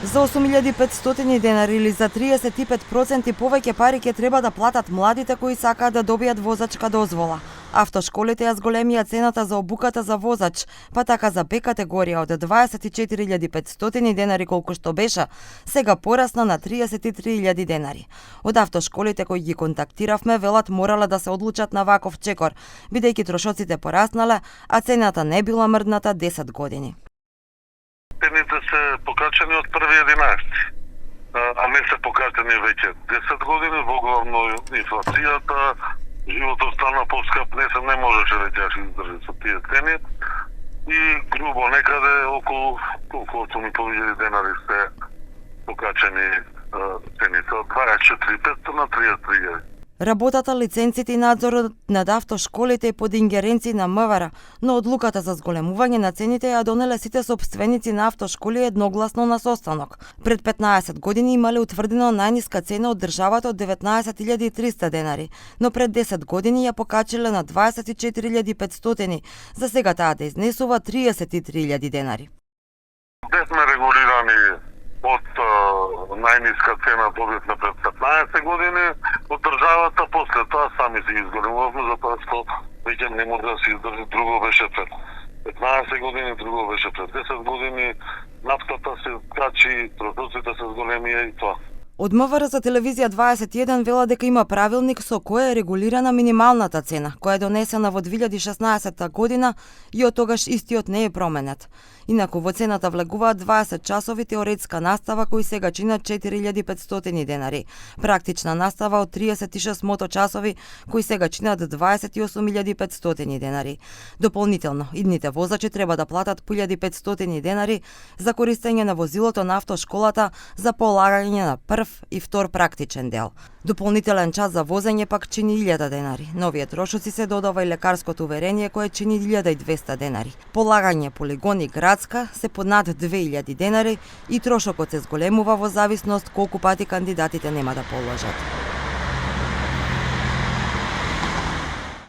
За 8500 денари или за 35% повеќе пари ќе треба да платат младите кои сакаат да добијат возачка дозвола. Автошколите ја зголемија цената за обуката за возач, па така за Б категорија од 24.500 денари колку што беше, сега порасна на 33.000 денари. Од автошколите кои ги контактиравме велат морале да се одлучат на ваков чекор, бидејќи трошоците пораснале, а цената не била мрдната 10 години. Цените се покачени од 1.11, а не се покачени веќе 10 години, во главно инфлацијата, животот стана поскап, не можеше веќе да се издржи со тие цени и грубо некаде околу 8.500 денари се покачени цените од 24.500 на 33.000. Работата, лиценците и надзорот над автошколите е под ингеренција на МВР, но одлуката за зголемување на цените ја донеле сите сопственици на автошколи едногласно на состанок. Пред 15 години имале утврдено најниска цена од државата од 19.300 денари, но пред 10 години ја покачиле на 24.500, за сега таа да изнесува 33.000 денари. Бевме регулирани од најниска цена добивме пред 15 години од државата, после тоа сами се изголемувавме, затоа што веќе не може да се издржи. Друго беше пред 15 години, друго беше пред 10 години, нафтата се качи, продуците се зголемија и тоа. Од МВР за телевизија 21 вела дека има правилник со кој е регулирана минималната цена, која е донесена во 2016 година и од тогаш истиот не е променет. Инаку во цената влегуваат 20 часови теоретска настава кои сега чинат 4.500 денари, практична настава од 36 моточасови кои сега чинат 28.500 денари. Дополнително, идните возачи треба да платат 1.500 денари за користење на возилото на автошколата за полагање на прв и втор практичен дел. Дополнителен час за возење пак чини 1000 денари. Новие трошоци се додава и лекарското уверение кое чини 1200 денари. Полагање полигон и градска се под над 2000 денари и трошокот се зголемува во зависност колку пати кандидатите нема да положат.